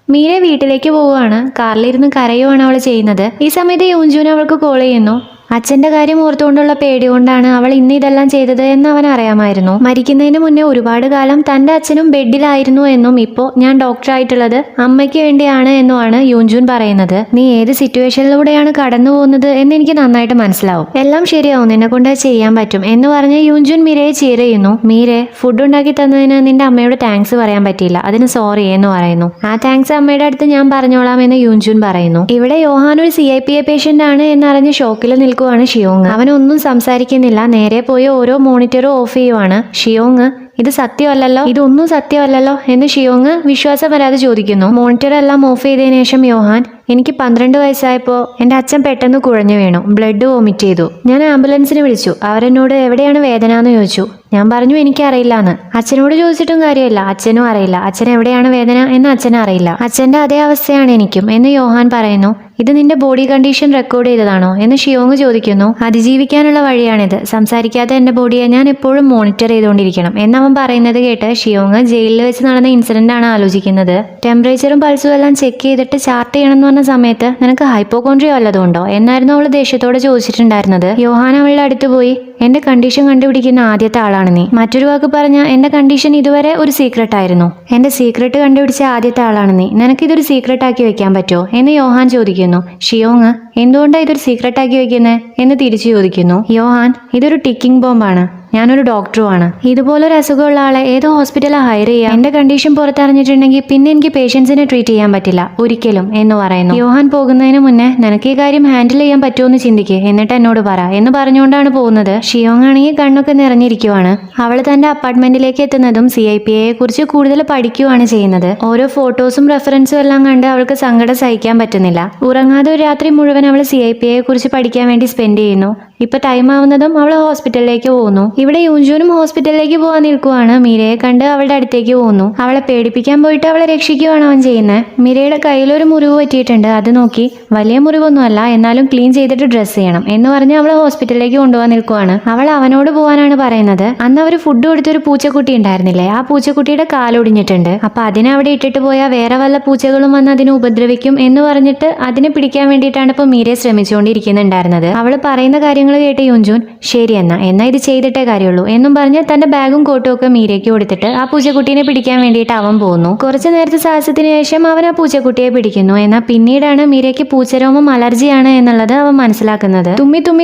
മീരെ വീട്ടിലേക്ക് പോവുകയാണ്. കാറിലിരുന്ന് കരയുവാണ് അവൾ ചെയ്യുന്നത്. ഈ സമയത്ത് യൂൻജൂൻ അവൾക്ക് കോൾ ചെയ്യുന്നു. അച്ഛന്റെ കാര്യം ഓർത്തുകൊണ്ടുള്ള പേടി കൊണ്ടാണ് അവൾ ഇന്ന് ഇതെല്ലാം ചെയ്തത് എന്ന് അവൻ അറിയാമായിരുന്നു. മരിക്കുന്നതിന് മുന്നേ ഒരുപാട് കാലം തന്റെ അച്ഛനും ബെഡിലായിരുന്നു എന്നും ഇപ്പോൾ ഞാൻ ഡോക്ടറായിട്ടുള്ളത് അമ്മയ്ക്ക് വേണ്ടിയാണ് എന്നുമാണ് യൂൻജൂൻ പറയുന്നത്. നീ ഏത് സിറ്റുവേഷനിലൂടെയാണ് കടന്നു പോകുന്നത് എന്ന് എനിക്ക് നന്നായിട്ട് മനസ്സിലാവും. എല്ലാം ശരിയാവും, നിന്നെ കൊണ്ട് ചെയ്യാൻ പറ്റും എന്ന് പറഞ്ഞ് യൂൻജൂൻ മീരയെ ചീർ ചെയ്യുന്നു. മീരെ, ഫുഡ് ഉണ്ടാക്കി തന്നതിന് നിന്റെ അമ്മയോട് താങ്ക്സ് പറയാൻ പറ്റിയില്ല, അതിന് സോറി എന്ന് പറയുന്നു. ആ താങ്ക്സ് അമ്മയുടെ അടുത്ത് ഞാൻ പറഞ്ഞോളാം എന്ന് യൂൻജൂൻ പറയുന്നു. ഇവിടെ യോഹാൻ ഒരു CIPA പേഷ്യന്റ് ആണ് എന്നറിഞ്ഞ് ഷോക്കിൽ നിൽക്കുവാണ് ഷിയോങ്. അവനൊന്നും സംസാരിക്കുന്നില്ല, നേരെ പോയി ഓരോ മോണിറ്ററും ഓഫ് ചെയ്യുവാണ്. ഷിയോങ്, ഇത് സത്യമല്ലല്ലോ, ഇതൊന്നും സത്യമല്ലല്ലോ എന്ന് ഷിയോങ് വിശ്വാസം വരാതെ ചോദിക്കുന്നു. മോണിറ്റർ എല്ലാം ഓഫ് ചെയ്തതിനു ശേഷം യോഹാൻ, എനിക്ക് 12 വയസ്സായപ്പോൾ എൻ്റെ അച്ഛൻ പെട്ടെന്ന് കുഴഞ്ഞു വീണു, ബ്ലഡ് വോമിറ്റ് ചെയ്തു. ഞാൻ ആംബുലൻസിനെ വിളിച്ചു. അവരെന്നോട് എവിടെയാണ് വേദന എന്ന് ചോദിച്ചു. ഞാൻ പറഞ്ഞു എനിക്കറിയില്ല എന്ന്. അച്ഛനോട് ചോദിച്ചിട്ടും കാര്യമില്ല, അച്ഛനും അറിയില്ല. അച്ഛൻ എവിടെയാണ് വേദന എന്ന് അച്ഛനും അറിയില്ല. അച്ഛൻ്റെ അതേ അവസ്ഥയാണ് എനിക്കും എന്ന് യോഹാൻ പറയുന്നു. ഇത് നിന്റെ ബോഡി കണ്ടീഷൻ റെക്കോർഡ് ചെയ്തതാണോ എന്ന് ഷിയോങ് ചോദിക്കുന്നു. അതിജീവിക്കാനുള്ള വഴിയാണിത്. സംസാരിക്കാത്ത എൻ്റെ ബോഡിയെ ഞാൻ എപ്പോഴും മോണിറ്റർ ചെയ്തുകൊണ്ടിരിക്കണം എന്നവൻ പറയുന്നത് കേട്ട് ഷിയോങ് ജയിലിൽ വെച്ച് നടന്ന ഇൻസിഡന്റ് ആണ് ആലോചിക്കുന്നത്. ടെമ്പറേച്ചറും പൾസും എല്ലാം ചെക്ക് ചെയ്തിട്ട് ചാർട്ട് ചെയ്യണം എന്ന് പറഞ്ഞ സമയത്ത് നിനക്ക് ഹൈപ്പോകോൺട്രിയ വല്ലതുണ്ടോ എന്നായിരുന്നു അവൾ ദേഷ്യത്തോടെ ചോദിച്ചിട്ടുണ്ടായിരുന്നത്. യോഹാൻ അവളുടെ അടുത്ത് പോയി, എന്റെ കണ്ടീഷൻ കണ്ടുപിടിക്കുന്ന ആദ്യത്തെ ആളാണ് നീ. മറ്റൊരു വാക്ക് പറഞ്ഞ എന്റെ കണ്ടീഷൻ ഇതുവരെ ഒരു സീക്രട്ട് ആയിരുന്നു. എന്റെ സീക്രട്ട് കണ്ടുപിടിച്ച ആദ്യത്തെ ആളാണ് നീ. നിനക്കിതൊരു സീക്രട്ട് ആക്കി വെക്കാൻ പറ്റുമോ എന്ന് യോഹാൻ ചോദിക്കുന്നു. ഷിയോങ്, എന്തുകൊണ്ടാണ് ഇതൊരു സീക്രട്ട് ആക്കി വെക്കുന്നത് എന്ന് തിരിച്ചു ചോദിക്കുന്നു. യോഹാൻ, ഇതൊരു ടിക്കിംഗ് ബോംബാണ്. ഞാനൊരു ഡോക്ടറുമാണ്. ഇതുപോലൊരു അസുഖമുള്ള ആളെ ഏതോ ഹോസ്പിറ്റലിൽ ഹയർ ചെയ്യാം. എന്റെ കണ്ടീഷൻ പുറത്തറിഞ്ഞിട്ടുണ്ടെങ്കിൽ പിന്നെ എനിക്ക് പേഷ്യൻസിനെ ട്രീറ്റ് ചെയ്യാൻ പറ്റില്ല ഒരിക്കലും എന്ന് പറയുന്നു. യോഹാൻ പോകുന്നതിന് മുന്നേ നിനക്ക് ഈ കാര്യം ഹാൻഡിൽ ചെയ്യാൻ പറ്റുമോ ചിന്തിക്ക്, എന്നിട്ട് എന്നോട് പറ എന്ന് പറഞ്ഞുകൊണ്ടാണ് പോകുന്നത്. ഷിയോങ് ആണെങ്കിൽ കണ്ണൊക്കെ നിറഞ്ഞിരിക്കുവാണ്. അവൾ തന്റെ അപ്പാർട്ട്മെന്റിലേക്ക് എത്തുന്നതും CIPA കുറിച്ച് കൂടുതൽ പഠിക്കുകയാണ് ചെയ്യുന്നത്. ഓരോ ഫോട്ടോസും റെഫറൻസും എല്ലാം കണ്ട് അവൾക്ക് സങ്കടം സഹിക്കാൻ പറ്റുന്നില്ല. ഉറങ്ങാതെ ഒരു രാത്രി മുഴുവൻ അവൾ CIPA കുറിച്ച് പഠിക്കാൻ വേണ്ടി സ്പെൻഡ് ചെയ്യുന്നു. ഇപ്പൊ ടൈം ആവുന്നതും അവൾ ഹോസ്പിറ്റലിലേക്ക് പോകുന്നു. ഇവിടെ യൂൻജൂനും ഹോസ്പിറ്റലിലേക്ക് പോകാൻ നിൽക്കുവാണ്. മീരയെ കണ്ട് അവളുടെ അടുത്തേക്ക് പോകുന്നു. അവളെ പേടിപ്പിക്കാൻ പോയിട്ട് അവളെ രക്ഷിക്കുകയാണ് അവൻ ചെയ്യുന്നത്. മീരയുടെ കയ്യിലൊരു മുറിവ് പറ്റിയിട്ടുണ്ട്. അത് നോക്കി, വലിയ മുറിവൊന്നുമല്ല, എന്നാലും ക്ലീൻ ചെയ്തിട്ട് ഡ്രസ്സ് ചെയ്യണം എന്ന് പറഞ്ഞ് അവളെ ഹോസ്പിറ്റലിലേക്ക് കൊണ്ടുപോകാൻ നിൽക്കുവാണ്. അവൾ അവനോട് പോകാനാണ് പറയുന്നത്. അന്ന് അവർ ഫുഡ് കൊടുത്തൊരു പൂച്ചക്കുട്ടി ഉണ്ടായിരുന്നില്ലേ, ആ പൂച്ചക്കുട്ടിയുടെ കാലൊടിഞ്ഞിട്ടുണ്ട്. അപ്പൊ അതിനെ അവിടെ ഇട്ടിട്ട് പോയാൽ വേറെ വല്ല പൂച്ചകളും വന്ന് അതിനെ ഉപദ്രവിക്കും എന്ന് പറഞ്ഞിട്ട് അതിനെ പിടിക്കാൻ വേണ്ടിയിട്ടാണ് ഇപ്പൊ മീരയെ ശ്രമിച്ചുകൊണ്ടിരിക്കുന്നുണ്ടായിരുന്നത്. അവൾ പറയുന്ന കാര്യങ്ങൾ കേട്ട് യൂൻജൂൻ, ശരി എന്നാ ഇത് ചെയ്തിട്ടേ കാര്യമുള്ളൂ എന്നും പറഞ്ഞ് തന്റെ ബാഗും കോട്ടും ഒക്കെ മീരയ്ക്ക് കൊടുത്തിട്ട് ആ പൂച്ചക്കുട്ടീനെ പിടിക്കാൻ വേണ്ടിയിട്ട് അവൻ പോകുന്നു. കുറച്ചു നേരത്തെ സാഹസത്തിന് ശേഷം അവൻ ആ പൂച്ചക്കുട്ടിയെ പിടിക്കുന്നു. എന്നാൽ പിന്നീടാണ് മീരയ്ക്ക് പൂച്ചരോമം അലർജിയാണ് എന്നുള്ളത് അവൻ മനസ്സിലാക്കുന്നത്.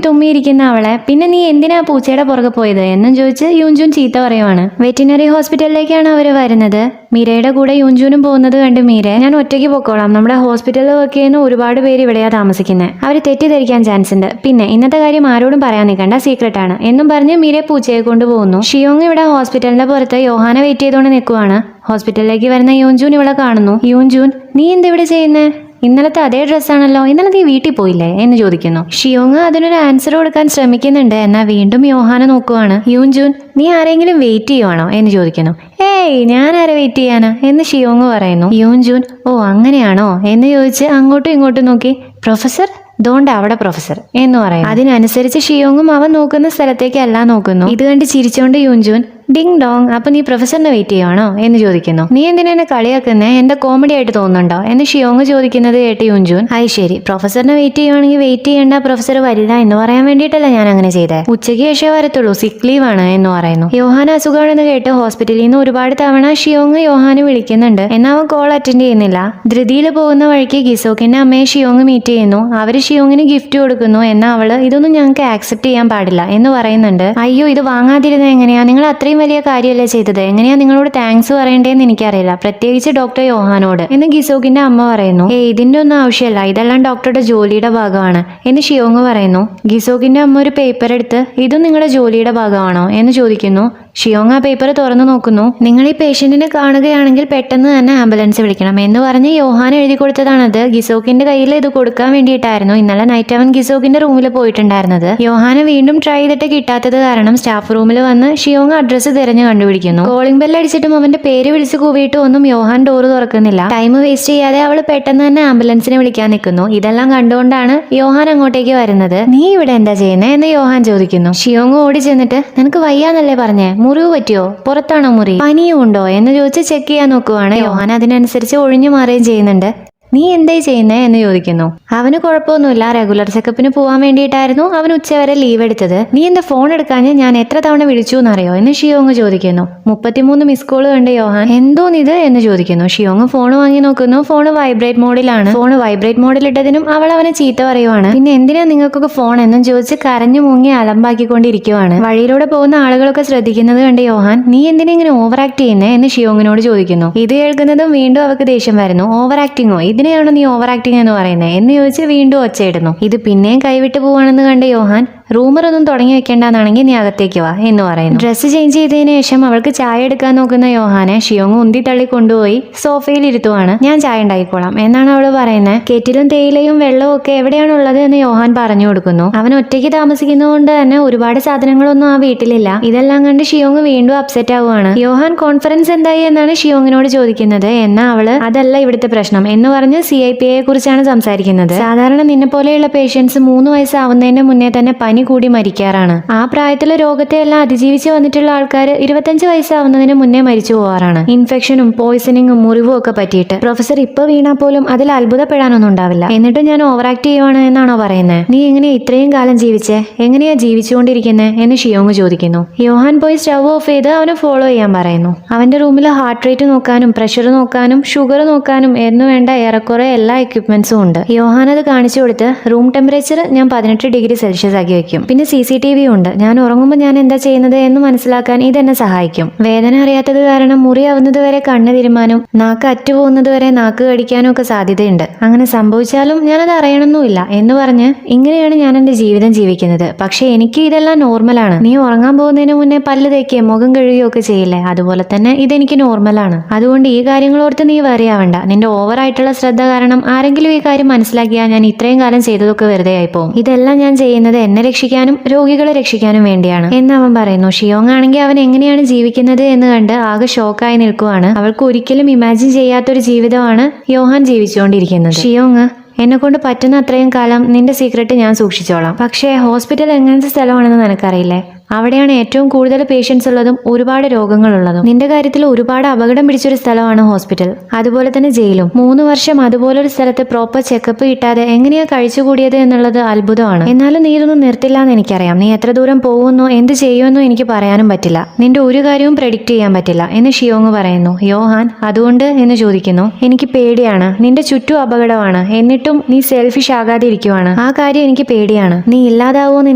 തുമ്മി ഇരിക്കുന്ന അവളെ, പിന്നെ നീ എന്തിനാ പൂച്ചയുടെ പുറകെ പോയത് എന്നും ചോദിച്ച് യൂൻജൂൻ ചീത്ത പറയുവാണ്. വെറ്റിനറി ഹോസ്പിറ്റലിലേക്കാണ് അവര് വരുന്നത്. മീരയുടെ കൂടെ യൂൻജൂനും പോകുന്നത് കണ്ട് മീര, ഞാൻ ഒറ്റയ്ക്ക് പൊക്കോളാം, നമ്മുടെ ഹോസ്പിറ്റലിൽ വർക്ക് ചെയ്യുന്ന ഒരുപാട് പേര് ഇവിടെയാ താമസിക്കുന്നത്, അവർ തെറ്റിദ്ധരിക്കാൻ ചാൻസ് ഉണ്ട്, പിന്നെ ഇന്നത്തെ കാര്യം ആരോടും പറയാൻ നിൽക്കണ്ട, സീക്രട്ട് ആണ് എന്നും പറഞ്ഞ് മീര പൂച്ചയെ കൊണ്ടുപോകുന്നു. ഷിയോങ് ഇവിടെ ഹോസ്പിറ്റലിന്റെ പുറത്ത് യോഹാനെ വെയിറ്റ് ചെയ്തുകൊണ്ട് നിൽക്കുവാണ്. ഹോസ്പിറ്റലിലേക്ക് വരുന്ന യൂൻജൂൻ ഇവളെ കാണുന്നു. യൂൻജൂൻ, നീ എന്തിവിടെ ചെയ്യുന്നേ? ഇന്നലത്തെ അതേ ഡ്രസ്സാണല്ലോ, ഇന്നലെ നീ വീട്ടിൽ പോയില്ലേ എന്ന് ചോദിക്കുന്നു. ഷിയോങ് അതിനൊരു ആൻസർ കൊടുക്കാൻ ശ്രമിക്കുന്നുണ്ട്. എന്നാൽ വീണ്ടും യോഹാനെ നോക്കുവാണ്. യൂൻജൂൻ, നീ ആരെങ്കിലും വെയിറ്റ് ചെയ്യുവാണോ എന്ന് ചോദിക്കുന്നു. ഏയ്, ഞാൻ ആരെ വെയിറ്റ് ചെയ്യാനാ എന്ന് ഷിയോങ് പറയുന്നു. യൂൻജൂൻ, ഓ അങ്ങനെയാണോ എന്ന് ചോദിച്ച് അങ്ങോട്ടും ഇങ്ങോട്ടും നോക്കി, പ്രൊഫസർ ദോണ്ട അവിടെ പ്രൊഫസർ എന്ന് പറയും. അതിനനുസരിച്ച് ഷിയോങ്ങും അവൻ നോക്കുന്ന സ്ഥലത്തേക്ക് എല്ലാം നോക്കുന്നു. ഇത് കണ്ട് ചിരിച്ചോണ്ട് യൂൻജൂൻ, ഡിങ് ഡോങ്, അപ്പൊ നീ പ്രൊഫസറിനെ വെയിറ്റ് ചെയ്യുവാണോ എന്ന് ചോദിക്കുന്നു. നീ എന്തിനാ എന്നെ കളിയാക്കുന്നേ, എന്റെ കോമഡി ആയിട്ട് തോന്നുന്നുണ്ടോ എന്ന് ഷിയോങ് ചോദിക്കുന്നത് കേട്ട് യൂൻജൂൻ, അത് ശരി, പ്രൊഫസറിനെ വെയിറ്റ് ചെയ്യുവാണെങ്കിൽ വെയിറ്റ് ചെയ്യേണ്ട, പ്രൊഫസർ വരില്ല എന്ന് പറയാൻ വേണ്ടിയിട്ടല്ല ഞാൻ അങ്ങനെ ചെയ്തേ, ഉച്ചയ്ക്ക് ശേഷം വരത്തുള്ളൂ, സിക്ക് ലീവ് ആണ് എന്ന് പറയുന്നു. യോഹാൻ അസുഖമാണെന്ന് കേട്ട് ഹോസ്പിറ്റലിൽ നിന്ന് ഒരുപാട് തവണ ഷിയോങ് യോഹാന് വിളിക്കുന്നുണ്ട്. എന്നാൽ അവൻ കോൾ അറ്റൻഡ് ചെയ്യുന്നില്ല. ധൃതിയിൽ പോകുന്ന വഴിക്ക് ഗിസോക്കിന്റെ അമ്മയെ ഷിയോങ് മീറ്റ് ചെയ്യുന്നു. അവര് ഷിയോങ്ങിന് ഗിഫ്റ്റ് കൊടുക്കുന്നു. എന്നാൽ അവള് ഇതൊന്നും ഞങ്ങൾക്ക് ആക്സെപ്റ്റ് ചെയ്യാൻ പാടില്ല എന്ന് പറയുന്നുണ്ട്. അയ്യോ, ഇത് വാങ്ങാതിരുന്നത് എങ്ങനെയാ, നിങ്ങൾ അത്രയും വലിയ കാര്യമല്ലേ ചെയ്തത്, എങ്ങനെയാ നിങ്ങളോട് താങ്ക്സ് പറയണ്ടേന്ന് എനിക്കറിയില്ല, പ്രത്യേകിച്ച് ഡോക്ടർ യോഹാനോട് എന്ന് ഗിസോക്കിന്റെ അമ്മ പറയുന്നു. ഇതിന്റെ ഒന്നും ആവശ്യമല്ല, ഇതെല്ലാം ഡോക്ടറുടെ ജോലിയുടെ ഭാഗമാണ് എന്ന് ഷിയോങ് പറയുന്നു. ഗിസോക്കിന്റെ അമ്മ ഒരു പേപ്പർ എടുത്ത്, ഇതും നിങ്ങളുടെ ജോലിയുടെ ഭാഗമാണോ എന്ന് ചോദിക്കുന്നു. ഷിയോങ് ആ പേപ്പർ തുറന്നു നോക്കുന്നു. നിങ്ങൾ ഈ പേഷ്യന്റിനെ കാണുകയാണെങ്കിൽ പെട്ടെന്ന് തന്നെ ആംബുലൻസ് വിളിക്കണം എന്ന് പറഞ്ഞ് യോഹാൻ എഴുതി കൊടുത്തതാണത്. ഗിസോക്കിന്റെ കയ്യിൽ ഇത് കൊടുക്കാൻ വേണ്ടിയിട്ടായിരുന്നു ഇന്നലെ നൈറ്റ് അവൻ ഗിസോക്കിന്റെ റൂമിൽ പോയിട്ടുണ്ടായിരുന്നത്. യോഹാനെ വീണ്ടും ട്രൈ ചെയ്തിട്ട് കിട്ടാത്തത് കാരണം സ്റ്റാഫ് റൂമിൽ വന്ന് ഷിയോങ് അഡ്രസ്സ് തിരഞ്ഞു കണ്ടുപിടിക്കുന്നു. കോളിംഗ് ബെൽ അടിച്ചിട്ടും അവന്റെ പേര് വിളിച്ച് കൂവിയിട്ടും ഒന്നും യോഹാൻ ഡോറ് തുറക്കുന്നില്ല. ടൈം വേസ്റ്റ് ചെയ്യാതെ അവൾ പെട്ടെന്ന് തന്നെ ആംബുലൻസിനെ വിളിക്കാൻ നിൽക്കുന്നു. ഇതെല്ലാം കണ്ടുകൊണ്ടാണ് യോഹാൻ അങ്ങോട്ടേക്ക് വരുന്നത്. നീ ഇവിടെ എന്താ ചെയ്യുന്നത് എന്ന് യോഹാൻ ചോദിക്കുന്നു. ഷിയോങ് ഓടി ചെന്നിട്ട്, നിനക്ക് വയ്യാന്നല്ലേ പറഞ്ഞേ, മുറിവ് പറ്റിയോ? പുറത്താണോ മുറി? പനിയും ഉണ്ടോ എന്ന് ചോദിച്ച് ചെക്ക് ചെയ്യാൻ നോക്കുവാണ്. യോഹാൻ അതിനനുസരിച്ച് ഒഴിഞ്ഞു മാറുകയും ചെയ്യുന്നുണ്ട്. നീ എന്തായി ചെയ്യുന്നേ എന്ന് ചോദിക്കുന്നു. അവന് കുഴപ്പമൊന്നുമില്ല, റെഗുലർ ചെക്കപ്പിന് പോവാൻ വേണ്ടിയിട്ടായിരുന്നു അവൻ ഉച്ചവരെ ലീവ് എടുത്തത്. നീ എന്താ ഫോൺ എടുക്കാഞ്ഞ്? ഞാൻ എത്ര തവണ വിളിച്ചു എന്നറിയോ എന്ന് ഷിയോങ് ചോദിക്കുന്നു. 33 മിസ് കോള് കണ്ട് യോഹാൻ എന്തോന്നിത് എന്ന് ചോദിക്കുന്നു. ഷിയോങ് ഫോൺ വാങ്ങി നോക്കുന്നു. ഫോൺ വൈബ്രേറ്റ് മോഡിലാണ്. ഫോൺ വൈബ്രേറ്റ് മോഡിൽ ഇട്ടതിനും അവൾ അവനെ ചീത്ത പറയുവാണ്. പിന്നെ എന്തിനാ നിങ്ങൾക്കൊക്കെ ഫോൺ എന്നും ചോദിച്ച് കരഞ്ഞു മുങ്ങി അലമ്പാക്കിക്കൊണ്ടിരിക്കുവാണ്. വഴിയിലൂടെ പോകുന്ന ആളുകളൊക്കെ ശ്രദ്ധിക്കുന്നത് കണ്ട് യോഹാൻ നീ എന്തിനാ ഇങ്ങനെ ഓവർ ആക്ട് ചെയ്യുന്നേ എന്ന് ഷിയോങ്ങിനോട് ചോദിക്കുന്നു. ഇത് കേൾക്കുന്നതും വീണ്ടും അവൾക്ക് ദേഷ്യം വരുന്നു. ഓവർ ആക്ടിങ്ങോ? ഇതിനെയാണോ നീ ഓവർ ആക്ടിങ് എന്ന് പറയുന്നത് എന്ന് ചോദിച്ച് വീണ്ടും ഒച്ചയിടുന്നു. ഇത് പിന്നെയും കൈവിട്ട് പോവാണെന്ന് കണ്ട് യോഹാൻ റൂമറൊന്നും തുടങ്ങി വെക്കേണ്ടെന്നാണെങ്കിൽ നീ അകത്തേക്ക് വാ എന്ന് പറയുന്നു. ഡ്രസ്സ് ചേഞ്ച് ചെയ്തതിനു ശേഷം അവൾക്ക് ചായ എടുക്കാൻ നോക്കുന്ന യോഹാനെ ഷിയോങ് ഉന്തി തള്ളി കൊണ്ടുപോയി സോഫയിൽ ഇരുത്തുവാണ്. ഞാൻ ചായ ഉണ്ടാക്കിക്കോളാം എന്നാണ് അവള് പറയുന്നത്. കെറ്റിലും തേയിലയും വെള്ളവും ഒക്കെ എവിടെയാണുള്ളത് എന്ന് യോഹാൻ പറഞ്ഞു കൊടുക്കുന്നു. അവൻ ഒറ്റയ്ക്ക് താമസിക്കുന്നതുകൊണ്ട് തന്നെ ഒരുപാട് സാധനങ്ങളൊന്നും ആ വീട്ടിലില്ല. ഇതെല്ലാം കണ്ട് ഷിയോങ് വീണ്ടും അപ്സെറ്റ് ആവുകയാണ്. യോഹാൻ കോൺഫറൻസ് എന്തായി എന്നാണ് ഷിയോങ്ങിനോട് ചോദിക്കുന്നത്. എന്നാ അവള് അതല്ല ഇവിടുത്തെ പ്രശ്നം എന്ന് പറഞ്ഞ് CIPയെ കുറിച്ചാണ് സംസാരിക്കുന്നത്. സാധാരണ നിന്നെ പോലെയുള്ള പേഷ്യൻസ് 3 വയസ്സാവുന്നതിന് മുന്നേ തന്നെ പനി കൂടി മരിക്കാറാണ്. ആ പ്രായത്തിലെ രോഗത്തെ എല്ലാം അതിജീവിച്ച് വന്നിട്ടുള്ള ആൾക്കാർ 25 വയസ്സാവുന്നതിന് മുന്നേ മരിച്ചു പോവാറാണ്. ഇൻഫെക്ഷനും പോയിസണിങ്ങും മുറിവും ഒക്കെ പറ്റിയിട്ട്. പ്രൊഫസർ ഇപ്പൊ വീണാ പോലും അതിൽ അത്ഭുതപ്പെടാനൊന്നും ഉണ്ടാവില്ല. എന്നിട്ട് ഞാൻ ഓവർ ആക്ട് ചെയ്യുവാണ് എന്നാണോ പറയുന്നത്? നീ എങ്ങനെയാ ഇത്രയും കാലം ജീവിച്ചേ? എങ്ങനെയാ ജീവിച്ചുകൊണ്ടിരിക്കുന്നത് എന്ന് ഷിയോങ് ചോദിക്കുന്നു. യോഹാൻ പോയി സ്റ്റവ് ഓഫ് ചെയ്ത് അവനെ ഫോളോ ചെയ്യാൻ പറയുന്നു. അവന്റെ റൂമിൽ ഹാർട്ട് റേറ്റ് നോക്കാനും പ്രഷർ നോക്കാനും ഷുഗർ നോക്കാനും എന്ന് വേണ്ട ഏറെക്കുറെ എല്ലാ എക്യുപ്മെന്റ്സും ഉണ്ട്. യോഹാൻ അത് കാണിച്ചു കൊടുത്ത് റൂം ടെമ്പറേച്ചർ ഞാൻ 18 ഡിഗ്രി സെൽഷ്യസ് ആക്കി വെക്കും. പിന്നെ CCTV ഉണ്ട്. ഞാൻ ഉറങ്ങുമ്പോൾ ഞാൻ എന്താ ചെയ്യുന്നത് എന്ന് മനസ്സിലാക്കാൻ ഇതെന്നെ സഹായിക്കും. വേദന അറിയാത്തത് കാരണം മുറിയാവുന്നത് വരെ കണ്ണ് തിരുമാനും നാക്ക് അറ്റുപോകുന്നത് വരെ നാക്ക് കടിക്കാനും ഒക്കെ സാധ്യതയുണ്ട്. അങ്ങനെ സംഭവിച്ചാലും ഞാനത് അറിയണമെന്നുമില്ല എന്ന് പറഞ്ഞ് ഇങ്ങനെയാണ് ഞാൻ എന്റെ ജീവിതം ജീവിക്കുന്നത്. പക്ഷെ എനിക്ക് ഇതെല്ലാം നോർമലാണ്. നീ ഉറങ്ങാൻ പോകുന്നതിന് മുന്നേ പല്ല് തേക്കുകയും മുഖം കഴുകുകയും ഒക്കെ ചെയ്യില്ലേ? അതുപോലെ തന്നെ ഇതെനിക്ക് നോർമലാണ്. അതുകൊണ്ട് ഈ കാര്യങ്ങളോർത്ത് നീ വറിയാവണ്ട. നിന്റെ ഓവർ ആയിട്ടുള്ള ശ്രദ്ധ കാരണം ആരെങ്കിലും ഈ കാര്യം മനസ്സിലാക്കിയാൽ ഞാൻ ഇത്രയും കാലം ചെയ്തതൊക്കെ വെറുതെ ആയിപ്പോവും. ഇതെല്ലാം ഞാൻ ചെയ്യുന്നത് എന്നെ രക്ഷിക്കാനും രോഗികളെ രക്ഷിക്കാനും വേണ്ടിയാണ് എന്ന് അവൻ പറയുന്നു. ഷിയോങ് ആണെങ്കിൽ അവൻ എങ്ങനെയാണ് ജീവിക്കുന്നത് എന്ന് കണ്ട് ആകെ ഷോക്കായി നിൽക്കുവാണ്. അവൾക്ക് ഒരിക്കലും ഇമാജിൻ ചെയ്യാത്തൊരു ജീവിതമാണ് യോഹാൻ ജീവിച്ചുകൊണ്ടിരിക്കുന്നത്. ഷിയോങ് എന്നെ കൊണ്ട് പറ്റുന്ന അത്രയും കാലം നിന്റെ സീക്രട്ട് ഞാൻ സൂക്ഷിച്ചോളാം. പക്ഷേ ഹോസ്പിറ്റൽ എങ്ങനത്തെ സ്ഥലമാണെന്ന് നിനക്കറിയില്ലേ? അവിടെയാണ് ഏറ്റവും കൂടുതൽ പേഷ്യൻസ് ഉള്ളതും ഒരുപാട് രോഗങ്ങളുള്ളതും. നിന്റെ കാര്യത്തിൽ ഒരുപാട് അപകടം പിടിച്ചൊരു സ്ഥലമാണ് ഹോസ്പിറ്റൽ. അതുപോലെ തന്നെ ജയിലും. 3 വർഷം അതുപോലൊരു സ്ഥലത്ത് പ്രോപ്പർ ചെക്കപ്പ് കിട്ടാതെ എങ്ങനെയാ കഴിച്ചുകൂടിയത് എന്നുള്ളത് അത്ഭുതമാണ്. എന്നാലും നീ ഇതൊന്നും നിർത്തില്ല എന്ന് എനിക്കറിയാം. നീ എത്ര ദൂരം പോകുമെന്നോ എന്ത് ചെയ്യുമെന്നോ എനിക്ക് പറയാനും പറ്റില്ല. നിന്റെ ഒരു കാര്യവും പ്രെഡിക്റ്റ് ചെയ്യാൻ പറ്റില്ല എന്ന് ഷിയോങ് പറയുന്നു. യോഹാൻ അതുകൊണ്ട് എന്ന് ചോദിക്കുന്നു. എനിക്ക് പേടിയാണ്. നിന്റെ ചുറ്റും അപകടമാണ്. എന്നിട്ടും നീ സെൽഫിഷ് ആകാതെ ഇരിക്കുവാണ്. ആ കാര്യം എനിക്ക് പേടിയാണ്. നീ ഇല്ലാതാവുമെന്ന്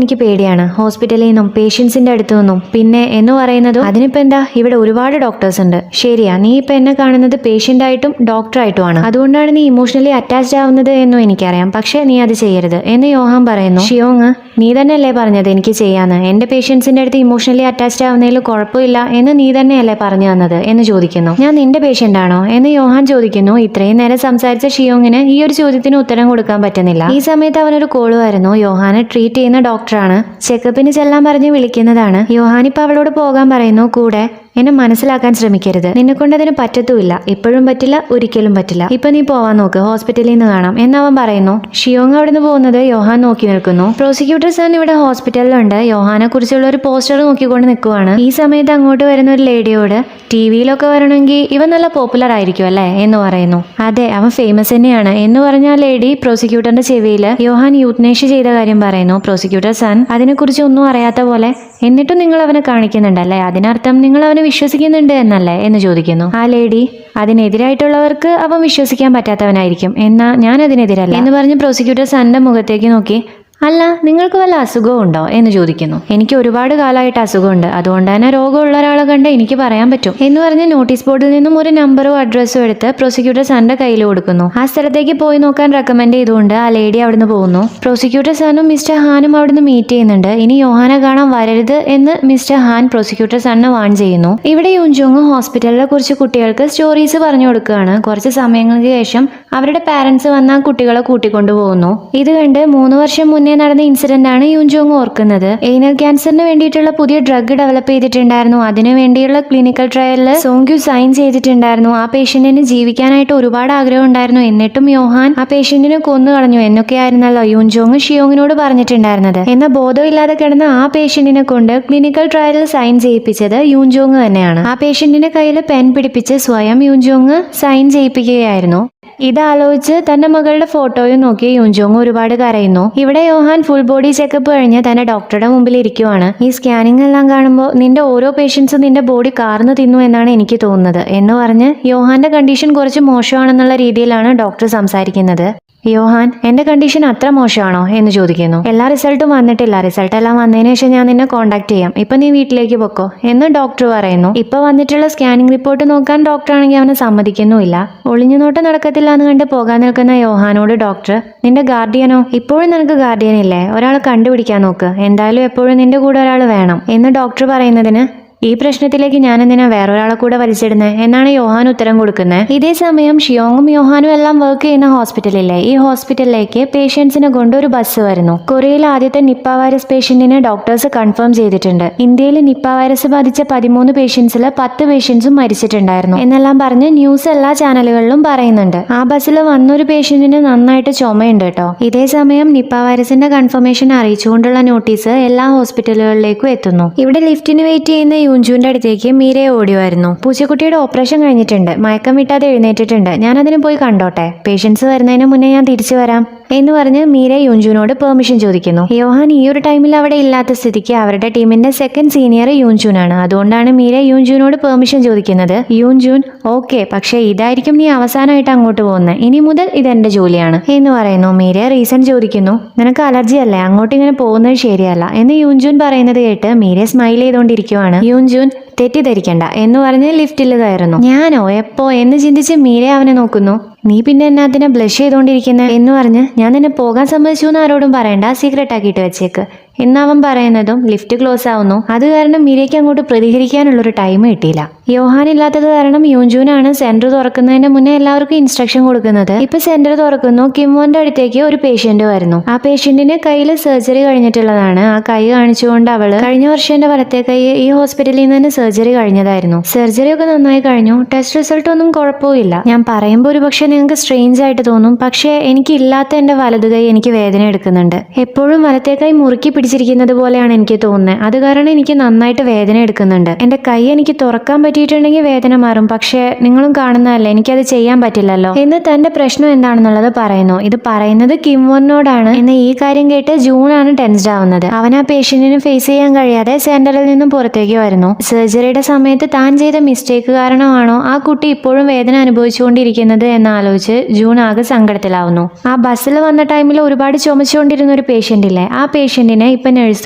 എനിക്ക് പേടിയാണ്. ഹോസ്പിറ്റലിൽ നിന്നും പേഷ്യൻസിന്റെ അടുത്തു നിന്നും. പിന്നെ എന്ന് പറയുന്നതും അതിനിപ്പോ എന്താ, ഇവിടെ ഒരുപാട് ഡോക്ടേഴ്സ് ഉണ്ട്. ശരിയാ, നീ ഇപ്പൊ എന്നെ കാണുന്നത് പേഷ്യന്റ് ആയിട്ടും ഡോക്ടറായിട്ടുമാണ്. അതുകൊണ്ടാണ് നീ ഇമോഷണലി അറ്റാച്ച്ഡ് ആവുന്നത് എന്നും എനിക്കറിയാം. പക്ഷെ നീ അത് ചെയ്യരുത് എന്ന് യോഹാൻ പറയുന്നു. ഷിയോങ് നീ തന്നെയല്ലേ പറഞ്ഞത് എനിക്ക് ചെയ്യാന്ന്? എന്റെ പേഷ്യൻസിന്റെ അടുത്ത് ഇമോഷണലി അറ്റാച്ച്ഡ് ആവുന്നതിൽ കുഴപ്പമില്ല എന്ന് നീ തന്നെയല്ലേ പറഞ്ഞു തന്നത് എന്ന് ചോദിക്കുന്നു. ഞാൻ നിന്റെ പേഷ്യന്റ് ആണോ എന്ന് യോഹാൻ ചോദിക്കുന്നു. ഇത്രയും നേരം സംസാരിച്ച ഷിയോങ്ങിന് ഈ ഒരു ചോദ്യത്തിന് ഉത്തരം കൊടുക്കാൻ പറ്റുന്നില്ല. ഈ സമയത്ത് അവനൊരു കോള് വരുന്നു. യോഹാനെ ട്രീറ്റ് ചെയ്യുന്ന ഡോക്ടറാണ്. ചെക്കപ്പിന് ചെല്ലാൻ പറഞ്ഞ് വിളിക്കുന്നതാണ്. യോഹാനിപ്പ അവളോട് പോകാൻ പറയുന്നു. കൂടെ എന്നെ മനസ്സിലാക്കാൻ ശ്രമിക്കരുത്. നിന്നെ കൊണ്ട് അതിന് പറ്റത്തുമില്ല. ഇപ്പോഴും പറ്റില്ല, ഒരിക്കലും പറ്റില്ല. ഇപ്പൊ നീ പോവാൻ നോക്ക്, ഹോസ്പിറ്റലിൽ നിന്ന് കാണാം എന്നവൻ പറയുന്നു. ഷിയോങ് അവിടുന്ന് പോകുന്നത് യോഹാൻ നോക്കി നിൽക്കുന്നു. പ്രോസിക്യൂട്ടർ സാൻ ഇവിടെ ഹോസ്പിറ്റലിലുണ്ട്. യോഹാനെ കുറിച്ചുള്ള ഒരു പോസ്റ്റർ നോക്കിക്കൊണ്ട് നിൽക്കുവാണ്. ഈ സമയത്ത് അങ്ങോട്ട് വരുന്ന ഒരു ലേഡിയോട് TV-യിലൊക്കെ വരണമെങ്കിൽ ഇവൻ നല്ല പോപ്പുലർ ആയിരിക്കും അല്ലേ എന്ന് പറയുന്നു. അതെ, അവൻ ഫേമസ് തന്നെയാണ് എന്ന് പറഞ്ഞ ആ ലേഡി പ്രോസിക്യൂട്ടറിന്റെ ചെവിയിൽ യോഹാൻ യൂത്നേഷ്യ ചെയ്ത കാര്യം പറയുന്നു. പ്രോസിക്യൂട്ടർ സാൻ അതിനെക്കുറിച്ച് ഒന്നും അറിയാത്ത പോലെ എന്നിട്ടും നിങ്ങൾ അവനെ കാണിക്കുന്നുണ്ടല്ലേ? അതിനർത്ഥം നിങ്ങൾ അവനെ വിശ്വസിക്കുന്നുണ്ട് എന്നല്ലേ എന്ന് ചോദിക്കുന്നു. ആ ലേഡി അതിനെതിരായിട്ടുള്ളവർക്ക് അവൻ വിശ്വസിക്കാൻ പറ്റാത്തവനായിരിക്കും, എന്നാ ഞാൻ അതിനെതിരല്ല എന്ന് പറഞ്ഞ് പ്രോസിക്യൂട്ടർ സന്റെ മുഖത്തേക്ക് നോക്കി അല്ല നിങ്ങൾക്ക് വല്ല അസുഖവും ഉണ്ടോ എന്ന് ചോദിക്കുന്നു. എനിക്ക് ഒരുപാട് കാലമായിട്ട് അസുഖമുണ്ട്, അതുകൊണ്ട് തന്നെ രോഗമുള്ള ഒരാളെ കണ്ട് എനിക്ക് പറയാൻ പറ്റും എന്ന് പറഞ്ഞ് നോട്ടീസ് ബോർഡിൽ നിന്നും ഒരു നമ്പറും അഡ്രസ്സും എടുത്ത് പ്രോസിക്യൂട്ടർ സാറിന്റെ കയ്യിൽ കൊടുക്കുന്നു. ആ സ്ഥലത്തേക്ക് പോയി നോക്കാൻ റെക്കമെൻഡ് ചെയ്തുകൊണ്ട് ആ ലേഡി അവിടുന്ന് പോകുന്നു. പ്രോസിക്യൂട്ടർ സാറും മിസ്റ്റർ ഹാനും അവിടുന്ന് മീറ്റ് ചെയ്യുന്നുണ്ട്. ഇനി യോഹാനെ കാണാൻ വരരുത് എന്ന് മിസ്റ്റർ ഹാൻ പ്രോസിക്യൂട്ടർ സാറിനെ വാൺ ചെയ്യുന്നു. ഇവിടെ യൂൻജോങ് ഹോസ്പിറ്റലിലെ കുറിച്ച് കുട്ടികൾക്ക് സ്റ്റോറീസ് പറഞ്ഞു കൊടുക്കുകയാണ്. കുറച്ച് സമയങ്ങൾക്ക് ശേഷം അവരുടെ പാരന്റ്സ് വന്ന ആ കുട്ടികളെ കൂട്ടിക്കൊണ്ടു പോകുന്നു. ഇത് കണ്ട് 3 വർഷം മുന്നേ മുന്നേ നടന്ന ഇൻസിഡന്റ് ആണ് യൂൻജോങ് ഓർക്കുന്നത്. എയ്നൽ ക്യാൻസറിന് വേണ്ടിയിട്ടുള്ള പുതിയ ഡ്രഗ് ഡെവലപ്പ് ചെയ്തിട്ടുണ്ടായിരുന്നു. അതിനു വേണ്ടിയുള്ള ക്ലിനിക്കൽ ട്രയലിൽ സോങ്ക്യു സൈൻ ചെയ്തിട്ടുണ്ടായിരുന്നു. ആ പേഷ്യന്റിന് ജീവിക്കാനായിട്ട് ഒരുപാട് ആഗ്രഹം ഉണ്ടായിരുന്നു. എന്നിട്ടും യോഹാൻ ആ പേഷ്യന്റിനെ കൊന്നു കളഞ്ഞു എന്നൊക്കെയായിരുന്നല്ലോ യൂൻജോങ് ഷിയോങ്ങിനോട് പറഞ്ഞിട്ടുണ്ടായിരുന്നത്. എന്നാൽ ബോധമില്ലാതെ കിടന്ന ആ പേഷ്യന്റിനെ കൊണ്ട് ക്ലിനിക്കൽ ട്രയലിൽ സൈൻ ചെയ്യിപ്പിച്ചത് യൂൻജോങ് തന്നെയാണ്. ആ പേഷ്യന്റിന്റെ കയ്യിൽ പെൻ പിടിപ്പിച്ച് സ്വയം യൂൻജോങ് സൈൻ ചെയ്യിപ്പിക്കുകയായിരുന്നു. ഇതാലോചിച്ച് തന്റെ മകളുടെ ഫോട്ടോയും നോക്കി യൂൻജോങ് ഒരുപാട് കരയുന്നു. ഇവിടെ യോഹാൻ ഫുൾ ബോഡി ചെക്കപ്പ് കഴിഞ്ഞ് തന്റെ ഡോക്ടറുടെ മുമ്പിൽ ഇരിക്കുവാണ്. ഈ സ്കാനിങ് എല്ലാം കാണുമ്പോൾ നിന്റെ ഓരോ പേഷ്യൻസും നിന്റെ ബോഡി കാർന്നു തിന്നു എന്നാണ് എനിക്ക് തോന്നുന്നത് എന്ന് പറഞ്ഞ് യോഹാന്റെ കണ്ടീഷൻ കുറച്ച് മോശമാണെന്നുള്ള രീതിയിലാണ് ഡോക്ടർ സംസാരിക്കുന്നത്. യോഹാൻ, എന്റെ കണ്ടീഷൻ അത്ര മോശമാണോ എന്ന് ചോദിക്കുന്നു. എല്ലാ റിസൾട്ടും വന്നിട്ടില്ല. റിസൾട്ട് എല്ലാം വന്നതിന് ശേഷം ഞാൻ നിന്നെ കോൺടാക്ട് ചെയ്യാം. ഇപ്പൊ നീ വീട്ടിലേക്ക് പൊക്കോ എന്ന് ഡോക്ടർ പറയുന്നു. ഇപ്പൊ വന്നിട്ടുള്ള സ്കാനിംഗ് റിപ്പോർട്ട് നോക്കാൻ ഡോക്ടർ ആണെങ്കിൽ അവനെ സമ്മതിക്കുന്നുമില്ല. ഒളിഞ്ഞു നോട്ടം നടക്കത്തില്ല എന്ന് കണ്ട് പോകാൻ നിൽക്കുന്ന യോഹാനോട് ഡോക്ടർ, നിന്റെ ഗാർഡിയനോ? ഇപ്പോഴും നിനക്ക് ഗാർഡിയൻ ഇല്ലേ? ഒരാളെ കണ്ടുപിടിക്കാൻ നോക്ക്. എന്തായാലും എപ്പോഴും നിന്റെ കൂടെ ഒരാൾ വേണം എന്ന് ഡോക്ടർ പറയുന്നതിന് ഈ പ്രശ്നത്തിലേക്ക് ഞാൻ എന്തിനാ വേറൊരാളെ കൂടെ വലിച്ചിടുന്നത് എന്നാണ് യോഹാൻ ഉത്തരം കൊടുക്കുന്നത്. ഇതേ സമയം ഷിയോങ്ങും യോഹാനും എല്ലാം വർക്ക് ചെയ്യുന്ന ഹോസ്പിറ്റലില്ലേ, ഈ ഹോസ്പിറ്റലിലേക്ക് പേഷ്യൻസിനെ കൊണ്ട് ഒരു ബസ് വരുന്നു. കൊറിയയിൽ ആദ്യത്തെ നിപ്പ വൈറസ് പേഷ്യന്റിനെ ഡോക്ടേഴ്സ് കൺഫേം ചെയ്തിട്ടുണ്ട്. ഇന്ത്യയിൽ നിപ്പ വൈറസ് ബാധിച്ച 13 പേഷ്യൻസിൽ 10 പേഷ്യൻസും മരിച്ചിട്ടുണ്ടായിരുന്നു എന്നെല്ലാം പറഞ്ഞ് ന്യൂസ് എല്ലാ ചാനലുകളിലും പറയുന്നുണ്ട്. ആ ബസ്സിൽ വന്നൊരു പേഷ്യന്റിന് നന്നായിട്ട് ചുമയുണ്ട് കേട്ടോ. ഇതേ സമയം നിപ്പ വൈറസിന്റെ കൺഫർമേഷൻ അറിയിച്ചുകൊണ്ടുള്ള നോട്ടീസ് എല്ലാ ഹോസ്പിറ്റലുകളിലേക്കും എത്തുന്നു. ഇവിടെ ലിഫ്റ്റിന് വെയിറ്റ് ചെയ്യുന്ന യൂൻജുവിന്റെ അടുത്തേക്ക് മീരയെ ഓടിവായിരുന്നു. പൂച്ചക്കുട്ടിയുടെ ഓപ്പറേഷൻ കഴിഞ്ഞിട്ടുണ്ട്, മയക്കം വിട്ടാതെ എഴുന്നേറ്റിട്ടുണ്ട്, ഞാൻ അതിന് പോയി കണ്ടോട്ടെ, പേഷ്യൻസ് വരുന്നതിന് മുന്നേ ഞാൻ തിരിച്ചു വരാം എന്ന് പറഞ്ഞ് മീര യൂൻജുവിനോട് പെർമിഷൻ ചോദിക്കുന്നു. യോഹാൻ ഈ ഒരു ടൈമിൽ അവിടെ ഇല്ലാത്ത സ്ഥിതിക്ക് അവരുടെ ടീമിന്റെ സെക്കൻഡ് സീനിയർ യൂൻജുനാണ്. അതുകൊണ്ടാണ് മീര യൂൻജുവിനോട് പെർമിഷൻ ചോദിക്കുന്നത്. യൂൻജുൻ, ഓക്കെ, പക്ഷേ ഇതായിരിക്കും നീ അവസാനമായിട്ട് അങ്ങോട്ട് പോകുന്നത്, ഇനി മുതൽ ഇതെന്റെ ജോലിയാണ് എന്ന് പറയുന്നു. മീര റീസൺ ചോദിക്കുന്നു. നിനക്ക് അലർജി അല്ലേ, അങ്ങോട്ട് ഇങ്ങനെ പോകുന്നത് ശരിയല്ല എന്ന് യൂൻജുൻ പറയുന്നത് കേട്ട് മീര സ്മൈൽ ചെയ്തുകൊണ്ടിരിക്കുവാണ്. യൂൻജുൻ, തെറ്റിദ്ധരിക്കണ്ട എന്ന് പറഞ്ഞ് ലിഫ്റ്റിൽ കയറുന്നു. ഞാനോ, എപ്പോ എന്ന് ചിന്തിച്ച് മീര അവനെ നോക്കുന്നു. നീ പിന്നെ എന്നാത്തിനെ ബ്ലഷ് ചെയ്തുകൊണ്ടിരിക്കുന്നത് എന്ന് പറഞ്ഞ് ഞാൻ നിന്നെ പോകാൻ സമ്മതിച്ചു എന്ന് ആരോടും പറയണ്ട, സീക്രട്ട് ആക്കിയിട്ട് വെച്ചേക്ക് എന്നവൻ പറയുന്നതും ലിഫ്റ്റ് ക്ലോസ് ആവുന്നു. അത് കാരണം മീരയ്ക്ക് അങ്ങോട്ട് പ്രതികരിക്കാനുള്ളൊരു ടൈം കിട്ടിയില്ല. യോഹാൻ ഇല്ലാത്തത് കാരണം യൂൻജുനാണ് സെന്റർ തുറക്കുന്നതിന് മുന്നേ എല്ലാവർക്കും ഇൻസ്ട്രക്ഷൻ കൊടുക്കുന്നത്. ഇപ്പൊ സെന്റർ തുറക്കുന്നു. കിംവോന്റെ അടുത്തേക്ക് ഒരു പേഷ്യന്റ് വരുന്നു. ആ പേഷ്യന്റിന് കയ്യിൽ സർജറി കഴിഞ്ഞിട്ടുള്ളതാണ്. ആ കൈ കാണിച്ചുകൊണ്ട് അവള് കഴിഞ്ഞ വർഷം എന്റെ വലത്തെ കൈ ഈ ഹോസ്പിറ്റലിൽ നിന്ന് തന്നെ സർജറി കഴിഞ്ഞതായിരുന്നു. സർജറി ഒക്കെ നന്നായി കഴിഞ്ഞു, ടെസ്റ്റ് റിസൾട്ട് ഒന്നും കുഴപ്പമില്ല. ഞാൻ പറയുമ്പോൾ ഒരു പക്ഷെ നിങ്ങൾക്ക് സ്ട്രേഞ്ച് ആയിട്ട് തോന്നും, പക്ഷേ എനിക്ക് ഇല്ലാത്ത എന്റെ വലതു കൈ എനിക്ക് വേദന എടുക്കുന്നുണ്ട്. എപ്പോഴും വലത്തെ കൈ മുറുക്കി പിടിച്ചിരിക്കുന്നത് പോലെയാണ് എനിക്ക് തോന്നുന്നത്. അത് കാരണം എനിക്ക് നന്നായിട്ട് വേദന എടുക്കുന്നുണ്ട്. എന്റെ കൈ എനിക്ക് തുറക്കാൻ പറ്റിയിട്ടുണ്ടെങ്കിൽ വേദന മാറും, പക്ഷേ നിങ്ങളും കാണുന്നതല്ലേ, എനിക്കത് ചെയ്യാൻ പറ്റില്ലല്ലോ എന്ന് തന്റെ പ്രശ്നം എന്താണെന്നുള്ളത് പറയുന്നു. ഇത് പറയുന്നത് കിംവോനോടാണ്. എന്ന് ഈ കാര്യം കേട്ട് ജൂണാണ് ടെൻസ്ഡ് ആവുന്നത്. അവൻ ആ പേഷ്യന്റിന് ഫേസ് ചെയ്യാൻ കഴിയാതെ സെന്ററിൽ നിന്നും പുറത്തേക്ക് വരുന്നു. സർജറിയുടെ സമയത്ത് താൻ ചെയ്ത മിസ്റ്റേക്ക് കാരണമാണോ ആ കുട്ടി ഇപ്പോഴും വേദന അനുഭവിച്ചുകൊണ്ടിരിക്കുന്നത് എന്നാലോചിച്ച് ജൂൺ ആകെ സങ്കടത്തിലാവുന്നു. ആ ബസ്സിൽ വന്ന ടൈമിൽ ഒരുപാട് ചുമച്ചുകൊണ്ടിരുന്ന ഒരു പേഷ്യന്റ് ഇല്ലേ, ആ പേഷ്യന്റിനെ ഇപ്പൊ നഴ്സ്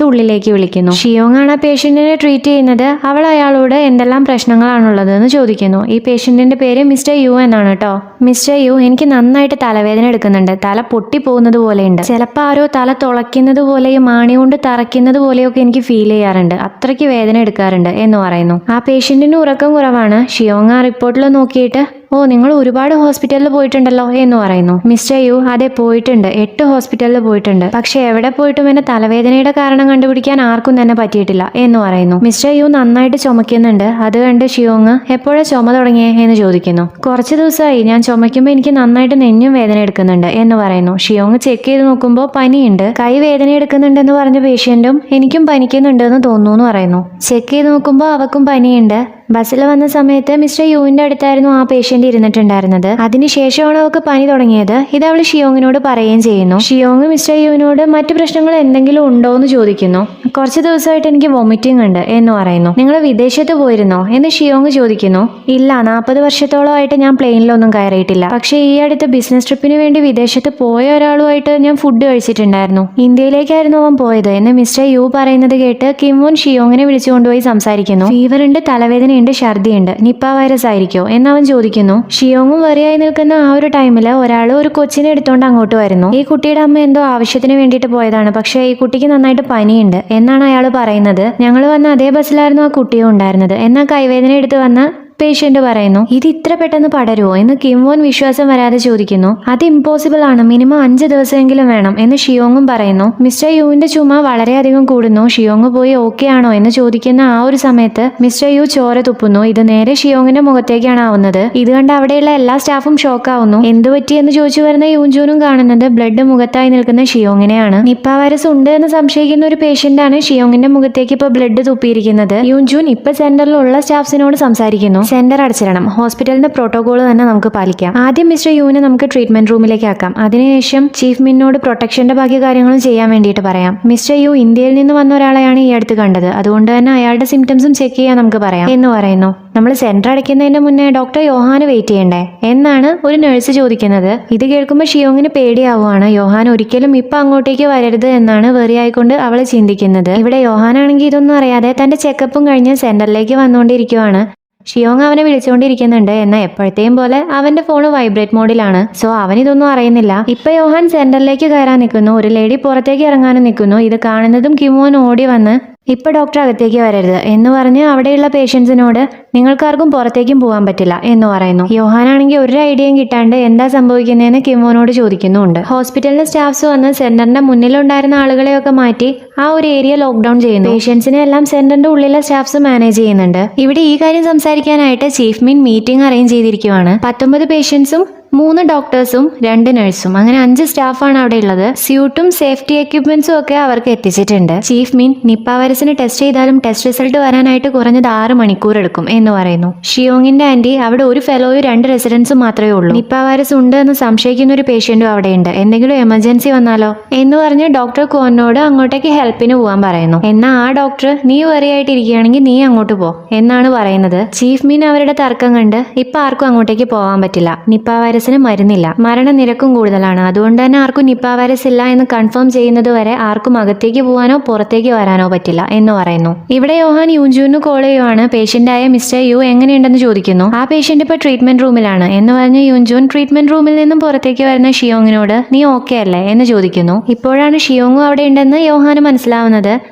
ഉള്ളിലേക്ക് വിളിക്കുന്നു. ഷിയോങ് ആണ് ആ പേഷ്യന്റിനെ ട്രീറ്റ് ചെയ്യുന്നത്. അവൾ അയാളോട് എന്തെല്ലാം പ്രശ്നങ്ങളാണുള്ളത് എന്ന് ചോദിക്കുന്നു. ഈ പേഷ്യന്റിന്റെ പേര് മിസ്റ്റർ യു എന്നാണ് കേട്ടോ. മിസ്റ്റർ യു, എനിക്ക് നന്നായിട്ട് തലവേദന എടുക്കുന്നുണ്ട്, തല പൊട്ടി പോകുന്നത് പോലെയുണ്ട്, ചിലപ്പോൾ ആരോ തല തുളയ്ക്കുന്നത് പോലെയും മാണി കൊണ്ട് തറയ്ക്കുന്നത് പോലെയൊക്കെ എനിക്ക് ഫീൽ ചെയ്യാറുണ്ട്, അത്രയ്ക്ക് വേദന എടുക്കാറുണ്ട് എന്ന് പറയുന്നു. ആ പേഷ്യന്റിന് ഉറക്കം കുറവാണ്. ഷിയോങ് ആ റിപ്പോർട്ടിൽ നോക്കിയിട്ട്, ഓ, നിങ്ങൾ ഒരുപാട് ഹോസ്പിറ്റലിൽ പോയിട്ടുണ്ടല്ലോ എന്ന് പറയുന്നു. മിസ്റ്റർ യു, അതെ പോയിട്ടുണ്ട്, 8 ഹോസ്പിറ്റലിൽ പോയിട്ടുണ്ട്, പക്ഷെ എവിടെ പോയിട്ടും എന്നെ തലവേദനയുടെ കാരണം കണ്ടുപിടിക്കാൻ ആർക്കും തന്നെ പറ്റിയിട്ടില്ല എന്ന് പറയുന്നു. മിസ്റ്റർ യു നന്നായിട്ട് ചുമക്കുന്നുണ്ട്. അത് കണ്ട് ഷിയോങ്, എപ്പോഴാ ചുമ തുടങ്ങിയേ എന്ന് ചോദിക്കുന്നു. കുറച്ച് ദിവസമായി, ഞാൻ ചുമയ്ക്കുമ്പോൾ എനിക്ക് നന്നായിട്ട് നെഞ്ഞും വേദന എടുക്കുന്നുണ്ട് എന്ന് പറയുന്നു. ഷിയോങ് ചെക്ക് ചെയ്ത് നോക്കുമ്പോൾ പനിയുണ്ട്. കൈ വേദന എടുക്കുന്നുണ്ടെന്ന് പറഞ്ഞ പേഷ്യന്റും എനിക്കും പനിക്കുന്നുണ്ട് എന്ന് തോന്നുന്നു എന്ന് പറയുന്നു. ചെക്ക് ചെയ്ത് നോക്കുമ്പോൾ അവക്കും പനിയുണ്ട്. ബസ്സിൽ വന്ന സമയത്ത് മിസ്റ്റർ യുവിന്റെ അടുത്തായിരുന്നു ആ പേഷ്യന്റ് ഇരുന്നിട്ടുണ്ടായിരുന്നത്. അതിനുശേഷമാണ് അവൾക്ക് പനി തുടങ്ങിയത്. ഇത് അവൾ ഷിയോങ്ങിനോട് പറയുകയും ചെയ്യുന്നു. ഷിയോങ് മിസ്റ്റർ യുവിനോട് മറ്റു പ്രശ്നങ്ങൾ എന്തെങ്കിലും ഉണ്ടോ എന്ന് ചോദിക്കുന്നു. കുറച്ച് ദിവസമായിട്ട് എനിക്ക് വോമിറ്റിംഗ് ഉണ്ട് എന്ന് പറയുന്നു. നിങ്ങൾ വിദേശത്ത് പോയിരുന്നോ എന്ന് ഷിയോങ് ചോദിക്കുന്നു. ഇല്ല, 40 വർഷത്തോളമായിട്ട് ഞാൻ പ്ലെയിനിലൊന്നും കയറിയിട്ടില്ല, പക്ഷേ ഈ അടുത്ത് ബിസിനസ് ട്രിപ്പിന് വേണ്ടി വിദേശത്ത് പോയ ഒരാളുമായിട്ട് ഞാൻ ഫുഡ് കഴിച്ചിട്ടുണ്ടായിരുന്നു. ഇന്ത്യയിലേക്കായിരുന്നു അവൻ പോയത് എന്ന് മിസ്റ്റർ യു പറയുന്നത് കേട്ട് കിംവോൻ ഷിയോങ്ങിനെ വിളിച്ചുകൊണ്ടുപോയി സംസാരിക്കുന്നു. ഫീവർ ഉണ്ട്, തലവേദന ഉണ്ട്, ഛർദിയുണ്ട്, നിപ്പ വൈറസ് ആയിരിക്കോ എന്നവൻ ചോദിക്കുന്നു. ഷിയോങ്ങും വെറിയായി നിൽക്കുന്ന ആ ഒരു ടൈമിൽ ഒരാൾ ഒരു കൊച്ചിനെ എടുത്തോണ്ട് അങ്ങോട്ട് വരുന്നു. ഈ കുട്ടിയുടെ അമ്മ എന്തോ ആവശ്യത്തിന് വേണ്ടിയിട്ട് പോയതാണ്, പക്ഷേ ഈ കുട്ടിക്ക് നന്നായിട്ട് പനിയുണ്ട് എന്നാണ് അയാൾ പറയുന്നത്. ഞങ്ങൾ വന്ന അതേ ബസ്സിലായിരുന്നു ആ കുട്ടിയും ഉണ്ടായിരുന്നത്. എന്നാൽ കൈവേദന എടുത്ത് വന്ന പേഷ്യന്റ് പറയുന്നു. ഇത് ഇത്ര പെട്ടെന്ന് പടരുമോ എന്ന് കിംവോൻ വിശ്വാസം വരാതെ ചോദിക്കുന്നു. അത് ഇമ്പോസിബിൾ ആണ്, മിനിമം 5 ദിവസമെങ്കിലും വേണം എന്ന് ഷിയോങ്ങും പറയുന്നു. മിസ്റ്റർ യുവിന്റെ ചുമ വളരെയധികം കൂടുന്നു. ഷിയോങ് പോയി ഓക്കെ ആണോ എന്ന് ചോദിക്കുന്ന ആ ഒരു സമയത്ത് മിസ്റ്റർ യു ചോര തുപ്പുന്നു. ഇത് നേരെ ഷിയോങ്ങിന്റെ മുഖത്തേക്കാണ് ആവുന്നത്. ഇത് കണ്ട് അവിടെയുള്ള എല്ലാ സ്റ്റാഫും ഷോക്ക് ആവുന്നു. എന്ത് പറ്റിയെന്ന് ചോദിച്ചു വരുന്ന യൂൻജൂനും കാണുന്നത് ബ്ലഡ് മുഖത്തായി നിൽക്കുന്ന ഷിയോങ്ങിനെയാണ്. നിപ്പ വൈറസ് ഉണ്ട് എന്ന് സംശയിക്കുന്ന ഒരു പേഷ്യന്റ് ആണ് ഷിയോങ്ങിന്റെ മുഖത്തേക്ക് ഇപ്പൊ ബ്ലഡ് തുപ്പിയിരിക്കുന്നത്. യൂൻജൂൻ ഇപ്പൊ സെന്ററിലുള്ള സ്റ്റാഫ്സിനോട് സംസാരിക്കുന്നു. സെന്റർ അടച്ചിടണം, ഹോസ്പിറ്റലിന്റെ പ്രോട്ടോകോൾ തന്നെ നമുക്ക് പാലിക്കാം. ആദ്യം മിസ്റ്റർ യുവിനെ നമുക്ക് ട്രീറ്റ്മെന്റ് റൂമിലേക്ക് ആക്കാം. അതിനുശേഷം ചീഫ് മിന്നോട് പ്രൊട്ടക്ഷന്റെ ബാക്കി കാര്യങ്ങളും ചെയ്യാൻ വേണ്ടിയിട്ട് പറയാം. മിസ്റ്റർ യു ഇന്ത്യയിൽ നിന്ന് വന്ന ഒരാളെയാണ് ഈ അടുത്ത് കണ്ടത്, അതുകൊണ്ട് തന്നെ അയാളുടെ സിംറ്റംസും ചെക്ക് ചെയ്യാൻ നമുക്ക് പറയാം എന്ന് പറയുന്നു. നമ്മൾ സെന്റർ അടയ്ക്കുന്നതിന് മുന്നേ ഡോക്ടർ യോഹാന് വെയിറ്റ് ചെയ്യണ്ടേ എന്നാണ് ഒരു നഴ്സ് ചോദിക്കുന്നത്. ഇത് കേൾക്കുമ്പോൾ ഷിയോങ്ങിന് പേടിയാവുകയാണ്. യോഹാൻ ഒരിക്കലും ഇപ്പൊ അങ്ങോട്ടേക്ക് വരരുത് എന്നാണ് വെറിയായിക്കൊണ്ട് അവൾ ചിന്തിക്കുന്നത്. ഇവിടെ യോഹാനാണെങ്കിൽ ഇതൊന്നും അറിയാതെ തന്റെ ചെക്കപ്പും കഴിഞ്ഞ് സെന്ററിലേക്ക് വന്നുകൊണ്ടിരിക്കുവാണ്. ഷിയോങ് അവനെ വിളിച്ചുകൊണ്ടിരിക്കുന്നുണ്ട്. എന്നാൽ എപ്പോഴത്തെയും പോലെ അവന്റെ ഫോണ് വൈബ്രേറ്റ് മോഡിലാണ്. സോ അവൻ ഇതൊന്നും അറിയുന്നില്ല. ഇപ്പൊ യോഹാൻ സെന്ററിലേക്ക് കയറാൻ നിൽക്കുന്നു. ഒരു ലേഡി പുറത്തേക്ക് ഇറങ്ങാനും നിൽക്കുന്നു. ഇത് കാണുന്നതും കിമോൻ ഓടി വന്ന് ഇപ്പൊ ഡോക്ടർ അകത്തേക്ക് വരരുത് എന്ന് പറഞ്ഞ് അവിടെയുള്ള പേഷ്യൻസിനോട് നിങ്ങൾക്കാർക്കും പുറത്തേക്കും പോകാൻ പറ്റില്ല എന്ന് പറയുന്നു. യോഹാനാണെങ്കിൽ ഒരു ഐഡിയയും കിട്ടാണ്ട് എന്താ സംഭവിക്കുന്നതെന്ന് കിമോനോട് ചോദിക്കുന്നുണ്ട്. ഹോസ്പിറ്റലിലെ സ്റ്റാഫ്സ് വന്ന് സെന്ററിന്റെ മുന്നിലുണ്ടായിരുന്ന ആളുകളെയൊക്കെ മാറ്റി ആ ഒരു ഏരിയ ലോക്ക്ഡൌൺ ചെയ്യുന്നു. പേഷ്യൻസിനെ എല്ലാം സെന്ററിന്റെ ഉള്ളിലെ സ്റ്റാഫ്സ് മാനേജ് ചെയ്യുന്നുണ്ട്. ഇവിടെ ഈ കാര്യം സംസാരിക്കാനായിട്ട് ചീഫ് മിൻ മീറ്റിംഗ് അറേഞ്ച് ചെയ്തിരിക്കുവാണ്. 19 പേഷ്യൻസും 3 ഡോക്ടേഴ്സും 2 നഴ്സും അങ്ങനെ 5 സ്റ്റാഫാണ് അവിടെ ഉള്ളത്. സ്യൂട്ടും സേഫ്റ്റി എക്യുപ്മെന്റ്സും ഒക്കെ അവർക്ക് എത്തിച്ചിട്ടുണ്ട്. ചീഫ് മിൻ നിപ്പ വൈറസിന് ടെസ്റ്റ് ചെയ്താലും ടെസ്റ്റ് റിസൾട്ട് വരാനായിട്ട് കുറഞ്ഞത് 6 മണിക്കൂർ എടുക്കും എന്ന് പറയുന്നു. ഷിയോങ്ങിന്റെ ആന്റി അവിടെ ഒരു ഫെലോയും 2 റെസിഡൻസും മാത്രമേ ഉള്ളൂ. നിപ്പ വൈറസ് ഉണ്ട് എന്ന് സംശയിക്കുന്ന ഒരു പേഷ്യന്റും അവിടെയുണ്ട്. എന്തെങ്കിലും എമർജൻസി വന്നാലോ എന്ന് പറഞ്ഞ് ഡോക്ടർ കോനോട് അങ്ങോട്ടേക്ക് ഹെൽപ്പിന് പോകാൻ പറയുന്നു. എന്നാൽ ആ ഡോക്ടർ നീ വെറിയായിട്ടിരിക്കുകയാണെങ്കിൽ നീ അങ്ങോട്ട് പോ എന്നാണ് പറയുന്നത്. ചീഫ് മിൻ അവരുടെ തർക്കം കണ്ട് ഇപ്പൊ ആർക്കും അങ്ങോട്ടേക്ക് പോകാൻ പറ്റില്ല. നിപ്പ വൈറസിന് മരുന്നില്ല, മരണനിരക്കും കൂടുതലാണ്. അതുകൊണ്ട് തന്നെ ആർക്കും നിപ്പ വൈറസ് ഇല്ല എന്ന് കൺഫേം ചെയ്യുന്നത് വരെ ആർക്കും അകത്തേക്ക് പോകാനോ പുറത്തേക്ക് വരാനോ പറ്റില്ല എന്ന് പറയുന്നു. ഇവിടെ യോഹാൻ യൂൻജൂന് കോൾ ചെയ്യുവാണ്. പേഷ്യന്റായ മിസ്റ്റർ യു എങ്ങനെയുണ്ടെന്ന് ചോദിക്കുന്നു. ആ പേഷ്യന്റ് ഇപ്പൊ ട്രീറ്റ്മെന്റ് റൂമിലാണ് എന്ന് പറഞ്ഞ് യൂൻജൂൻ ട്രീറ്റ്മെന്റ് റൂമിൽ നിന്നും പുറത്തേക്ക് വരുന്ന ഷിയോങ്ങിനോട് നീ ഓക്കെ അല്ലേ എന്ന് ചോദിക്കുന്നു. ഇപ്പോഴാണ് ഷിയോങ്ങും അവിടെ ഉണ്ടെന്ന് യോഹാന് മനസ്സിലാവുന്നത്.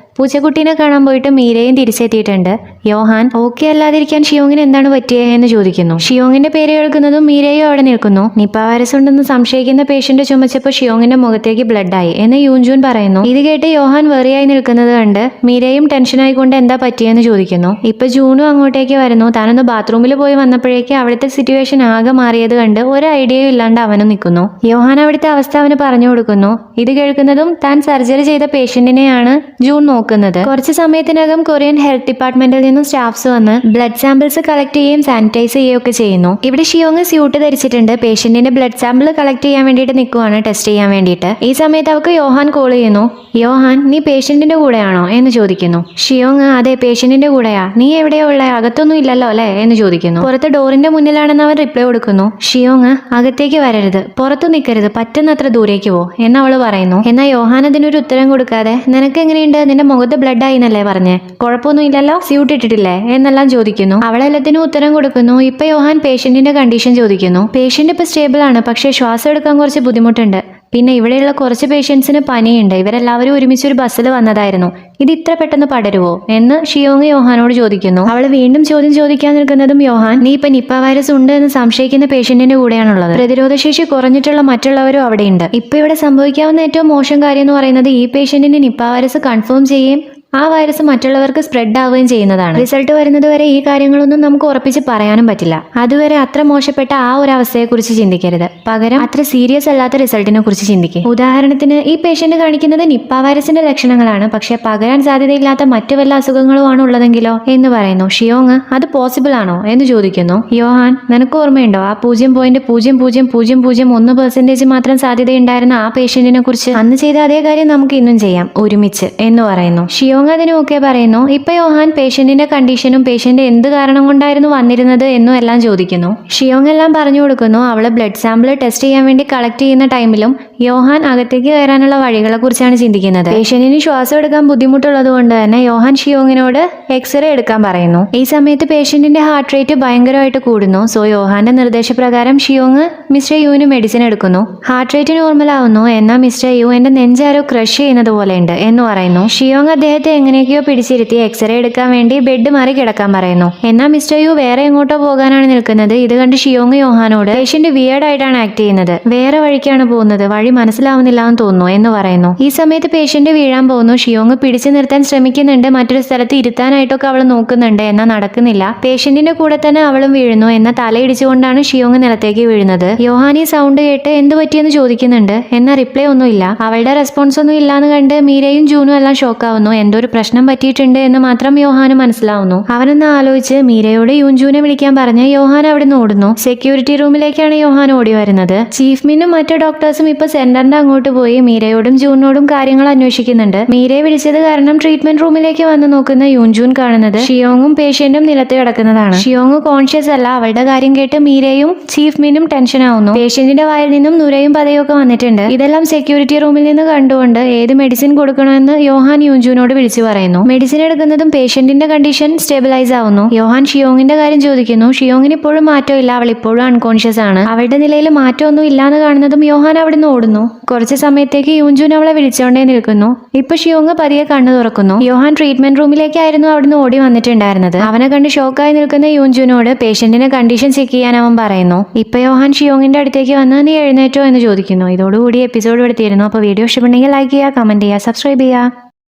പൂച്ചക്കുട്ടീനെ കാണാൻ പോയിട്ട് മീരയും തിരിച്ചെത്തിയിട്ടുണ്ട്. യോഹാൻ ഓക്കെ അല്ലാതിരിക്കാൻ ഷിയോങ്ങിന് എന്താണ് പറ്റിയത് എന്ന് ചോദിക്കുന്നു. ഷിയോങ്ങിന്റെ പേര് കേൾക്കുന്നതും മീരയും അവിടെ നിൽക്കുന്നു. നിപ്പ വൈറസ് ഉണ്ടെന്ന് സംശയിക്കുന്ന പേഷ്യന്റ് ചുമച്ചപ്പോൾ ഷിയോങ്ങിന്റെ മുഖത്തേക്ക് ബ്ലഡായി എന്ന് യൂൻജൂൻ പറയുന്നു. ഇത് കേട്ട് യോഹാൻ വെറിയായി നിൽക്കുന്നത് കണ്ട് മീരയും ടെൻഷനായിക്കൊണ്ട് എന്താ പറ്റിയെന്ന് ചോദിക്കുന്നു. ഇപ്പൊ ജൂണും അങ്ങോട്ടേക്ക് വരുന്നു. താനൊന്ന് ബാത്റൂമിൽ പോയി വന്നപ്പോഴേക്ക് അവിടുത്തെ സിറ്റുവേഷൻ ആകെ മാറിയത് കണ്ട് ഒരു ഐഡിയയും ഇല്ലാണ്ട് അവനും നിൽക്കുന്നു. യോഹാൻ അവിടുത്തെ അവസ്ഥ അവന് പറഞ്ഞു കൊടുക്കുന്നു. ഇത് കേൾക്കുന്നതും താൻ സർജറി ചെയ്ത പേഷ്യന്റിനെയാണ് ജൂൺ നോക്കുന്നത്. കുറച്ച് സമയത്തിനകം കൊറിയൻ ഹെൽത്ത് ഡിപ്പാർട്ട്മെന്റിൽ നിന്നും സ്റ്റാഫ്സ് വന്ന് ബ്ലഡ് സാമ്പിൾസ് കളക്ട് ചെയ്യുകയും സാനിറ്റൈസ് ചെയ്യുകയും ഒക്കെ ചെയ്യുന്നു. ഇവിടെ ഷിയോങ് സ്യൂട്ട് ധരിച്ചിട്ടുണ്ട്. പേഷ്യന്റിന്റെ ബ്ലഡ് സാമ്പിൾ കളക്ട് ചെയ്യാൻ വേണ്ടിയിട്ട് നിൽക്കുവാണ്, ടെസ്റ്റ് ചെയ്യാൻ വേണ്ടിയിട്ട്. ഈ സമയത്ത് അവർക്ക് യോഹാൻ കോൾ ചെയ്യുന്നു. യോഹാൻ നീ പേഷ്യന്റിന്റെ കൂടെയാണോ എന്ന് ചോദിക്കുന്നു. ഷിയോങ് അതെ പേഷ്യന്റിന്റെ കൂടെയാ. നീ എവിടെയാ ഉള്ളേ? അകത്തൊന്നും ഇല്ലല്ലോ അല്ലേ എന്ന് ചോദിക്കുന്നു. പുറത്ത് ഡോറിന്റെ മുന്നിലാണെന്ന് അവൻ റിപ്ലൈ കൊടുക്കുന്നു. ഷിയോങ് അകത്തേക്ക് വരരുത്, പുറത്തു നിൽക്കരുത്, പറ്റുന്നത്ര ദൂരേക്ക് പോ എന്ന് അവള് പറയുന്നു. എന്നാൽ യോഹാൻ അതിനൊരു ഉത്തരം കൊടുക്കാതെ നിനക്ക് എങ്ങനെയുണ്ട്, നിന്റെ മുഖത്ത് ബ്ലഡ് ആയിന്നല്ലേ പറഞ്ഞേ, കുഴപ്പമൊന്നും ഇല്ലല്ലോ, സ്യൂട്ട് ഇട്ടിട്ടില്ലേ എന്നെല്ലാം ചോദിക്കുന്നു. അവളെല്ലാത്തിനും ഉത്തരം കൊടുക്കുന്നു. ഇപ്പൊ യോഹാൻ പേഷ്യന്റിന്റെ കണ്ടീഷൻ ചോദിക്കുന്നു. പേഷ്യന്റ് ഇപ്പൊ സ്റ്റേബിൾ ആണ്, പക്ഷേ ശ്വാസം എടുക്കാൻ കുറച്ച് ബുദ്ധിമുട്ടുണ്ട്. പിന്നെ ഇവിടെയുള്ള കുറച്ച് പേഷ്യൻസിന് പനിയുണ്ട്. ഇവരെല്ലാവരും ഒരുമിച്ച് ഒരു ബസ്സിൽ വന്നതായിരുന്നു. ഇത് ഇത്ര പെട്ടെന്ന് പടരുവോ എന്ന് ഷിയോങ് യോഹാനോട് ചോദിക്കുന്നു. അവൾ വീണ്ടും ചോദ്യം ചോദിക്കാൻ നിൽക്കുന്നതും യോഹാൻ നീ ഇപ്പൊ നിപ്പ വൈറസ് ഉണ്ട് എന്ന് സംശയിക്കുന്ന പേഷ്യന്റിന്റെ കൂടെയാണുള്ളത്. പ്രതിരോധശേഷി കുറഞ്ഞിട്ടുള്ള മറ്റുള്ളവരും അവിടെയുണ്ട്. ഇപ്പൊ ഇവിടെ സംഭവിക്കാവുന്ന ഏറ്റവും മോശം കാര്യം എന്ന് പറയുന്നത് ഈ പേഷ്യന്റിന് നിപ്പ വൈറസ് കൺഫേം ചെയ്യുകയും ആ വൈറസ് മറ്റുള്ളവർക്ക് സ്പ്രെഡ് ആവുകയും ചെയ്യുന്നതാണ്. റിസൾട്ട് വരുന്നത് വരെ ഈ കാര്യങ്ങളൊന്നും നമുക്ക് ഉറപ്പിച്ച് പറയാനും പറ്റില്ല. അതുവരെ അത്ര മോശപ്പെട്ട ആ ഒരു അവസ്ഥയെക്കുറിച്ച് ചിന്തിക്കരുത്. പകരം അത്ര സീരിയസ് അല്ലാത്ത റിസൾട്ടിനെ കുറിച്ച് ചിന്തിക്കുക. ഉദാഹരണത്തിന് ഈ പേഷ്യന്റ് കാണിക്കുന്നത് നിപ്പ വൈറസിന്റെ ലക്ഷണങ്ങളാണ്, പക്ഷെ പകരാൻ സാധ്യതയില്ലാത്ത മറ്റു വല്ല അസുഖങ്ങളുമാണ് ഉള്ളതെങ്കിലോ എന്ന് പറയുന്നു. ഷിയോങ് അത് പോസിബിൾ ആണോ എന്ന് ചോദിക്കുന്നു. യോഹാൻ നിനക്ക് ഓർമ്മയുണ്ടോ ആ 0.0001% മാത്രം സാധ്യതയുണ്ടായിരുന്ന ആ പേഷ്യന്റിനെ കുറിച്ച്? അന്ന് ചെയ്ത അതേ കാര്യം നമുക്ക് ഇന്നും ചെയ്യാം ഒരുമിച്ച് എന്ന് പറയുന്നു. ഷിയോങ് അതിനൊക്കെ പറയുന്നു. ഇപ്പൊ യോഹാൻ പേഷ്യന്റിന്റെ കണ്ടീഷനും പേഷ്യന്റ് എന്ത് കാരണം കൊണ്ടായിരുന്നു വന്നിരുന്നത് എന്നും എല്ലാം ചോദിക്കുന്നു. ഷിയോങ് എല്ലാം പറഞ്ഞു കൊടുക്കുന്നു. അവള് ബ്ലഡ് സാമ്പിൾ ടെസ്റ്റ് ചെയ്യാൻ വേണ്ടി കളക്ട് ചെയ്യുന്ന ടൈമിലും യോഹാൻ അകത്തേക്ക് കയറാനുള്ള വഴികളെ കുറിച്ചാണ് ചിന്തിക്കുന്നത്. പേഷ്യന്റിന് ശ്വാസം എടുക്കാൻ ബുദ്ധിമുട്ടുള്ളത് കൊണ്ട് തന്നെ യോഹാൻ ഷിയോങ്ങിനോട് എക്സ്റേ എടുക്കാൻ പറയുന്നു. ഈ സമയത്ത് പേഷ്യന്റിന്റെ ഹാർട്ട് റേറ്റ് ഭയങ്കരമായിട്ട് കൂടുന്നു. സോ യോഹാന്റെ നിർദ്ദേശപ്രകാരം ഷിയോങ് മിസ്റ്റർ യുവിന് മെഡിസിൻ എടുക്കുന്നു. ഹാർട്ട് റേറ്റ് നോർമൽ ആവുന്നു. എന്നാൽ മിസ്റ്റർ യു എന്റെ നെഞ്ചാരോ ക്രഷ് ചെയ്യുന്നത് പോലെയുണ്ട് എന്ന് പറയുന്നു. ഷിയോങ് അദ്ദേഹത്തെ എങ്ങനെയൊക്കെയോ പിടിച്ചിരുത്തി എക്സ്റേ എടുക്കാൻ വേണ്ടി ബെഡ് മാറി കിടക്കാൻ പറയുന്നു. എന്നാൽ മിസ്റ്റർ യു വേറെ എങ്ങോട്ടോ പോകാനാണ് നിൽക്കുന്നത്. ഇത് കണ്ട് ഷിയോങ് യോഹാനോട് പേഷ്യന്റ് വിയേർഡ് ആയിട്ടാണ് ആക്ട് ചെയ്യുന്നത്, വേറെ വഴിക്കാണ് പോകുന്നത്, വഴി മനസ്സിലാവുന്നില്ല എന്ന് തോന്നുന്നു എന്ന് പറയുന്നു. ഈ സമയത്ത് പേഷ്യന്റ് വീഴാൻ പോകുന്നു. ഷിയോങ് പിടിച്ചു നിർത്താൻ ശ്രമിക്കുന്നുണ്ട്, മറ്റൊരു സ്ഥലത്ത് ഇരുത്താനായിട്ടൊക്കെ അവൾ നോക്കുന്നുണ്ട്, എന്നാൽ നടക്കുന്നില്ല. പേഷ്യന്റിന്റെ കൂടെ തന്നെ അവളും വീഴുന്നു. എന്നാൽ തലയിടിച്ചുകൊണ്ടാണ് ഷിയോങ് നിലത്തേക്ക് വീഴുന്നത്. യോഹാൻ ഈ സൗണ്ട് കേട്ട് എന്ത് പറ്റിയെന്ന് ചോദിക്കുന്നുണ്ട്, എന്നാൽ റിപ്ലൈ ഒന്നുമില്ല. അവളുടെ റെസ്പോൺസ് ഒന്നും ഇല്ലാന്ന് കണ്ട് മീരയും ജൂനും എല്ലാം ഷോക്കാവുന്നു. എന്തോ ഒരു പ്രശ്നം പറ്റിയിട്ടുണ്ട് എന്ന് മാത്രം യോഹാന് മനസ്സിലാവുന്നു. അവനൊന്ന് ആലോചിച്ച് മീരയോട് യൂൻജുവിനെ വിളിക്കാൻ പറഞ്ഞ് യോഹാൻ അവിടുന്ന് ഓടുന്നു. സെക്യൂരിറ്റി റൂമിലേക്കാണ് യോഹാൻ ഓടി വരുന്നത്. ചീഫ് മിന്നും മറ്റു ഡോക്ടേഴ്സും ഇപ്പൊ സെന്ററിന്റെ അങ്ങോട്ട് പോയി മീരയോടും ജൂനോടും കാര്യങ്ങൾ അന്വേഷിക്കുന്നുണ്ട്. മീരയെ വിളിച്ചത് കാരണം ട്രീറ്റ്മെന്റ് റൂമിലേക്ക് വന്ന് നോക്കുന്ന യൂൻജൂൻ കാണുന്നത് ഷിയോങ്ങും പേഷ്യന്റും നിലത്ത് കിടക്കുന്നതാണ്. ഷിയോങ് കോൺഷ്യസ് അല്ല. അവളുടെ കാര്യം കേട്ട് മീരയും ചീഫ് മിന്നും ടെൻഷൻ ആവുന്നു. പേഷ്യന്റിന്റെ വായിൽ നിന്നും നുരയും പതയും ഒക്കെ വന്നിട്ടുണ്ട്. ഇതെല്ലാം സെക്യൂരിറ്റി റൂമിൽ നിന്ന് കണ്ടുകൊണ്ട് ഏത് മെഡിസിൻ കൊടുക്കണമെന്ന് യോഹാൻ യൂൻജൂനോട് വിളിച്ചു പറയുന്നു. മെഡിസിൻ എടുക്കുന്നതും പേഷ്യന്റിന്റെ കണ്ടീഷൻ സ്റ്റെബിലൈസ് ആവുന്നു. യോഹാൻ ഷിയോങ്ങിന്റെ കാര്യം ചോദിക്കുന്നു. ഷിയോങ്ങിന് ഇപ്പോഴും മാറ്റമില്ല, അവൾ ഇപ്പോഴും അൺകോൺഷ്യസ് ആണ്. അവളുടെ നിലയിൽ മാറ്റമൊന്നും ഇല്ലാന്ന് കാണുന്നതും യോഹാൻ അവിടുന്ന് ഓടുന്നു. കുറച്ച് സമയത്തേക്ക് യൂൻജൂൻ അവളെ വിളിച്ചുകൊണ്ടേ നിൽക്കുന്നു. ഇപ്പൊ ഷിയോങ് പതിയെ കണ്ണു തുറക്കുന്നു. യോഹാൻ ട്രീറ്റ്മെന്റ് റൂമിലേക്കായിരുന്നു അവിടുന്ന് ഓടി വന്നിട്ടുണ്ടായിരുന്നത്. അവനെ കണ്ട് ഷോക്കായി നിൽക്കുന്ന യൂൻജൂനോട് പേഷ്യന്റിന്റെ കണ്ടീഷൻ ചെക്ക് ചെയ്യാൻ അവൻ പറയുന്നു. ഇപ്പൊ യോഹാൻ ഷിയോങ്ങിന്റെ അടുത്തേക്ക് വന്ന് നീ എഴുന്നേറ്റോ എന്ന് ചോദിക്കുന്നു. ഇതോടുകൂടി എപ്പിസോഡ് എടുത്തിരുന്നു. അപ്പോൾ വീഡിയോ ഇഷ്ടപ്പെട്ടെങ്കിൽ ലൈക്ക് ചെയ്യുക, കമന്റ് ചെയ്യുക, സബ്സ്ക്രൈബ് ചെയ്യുക.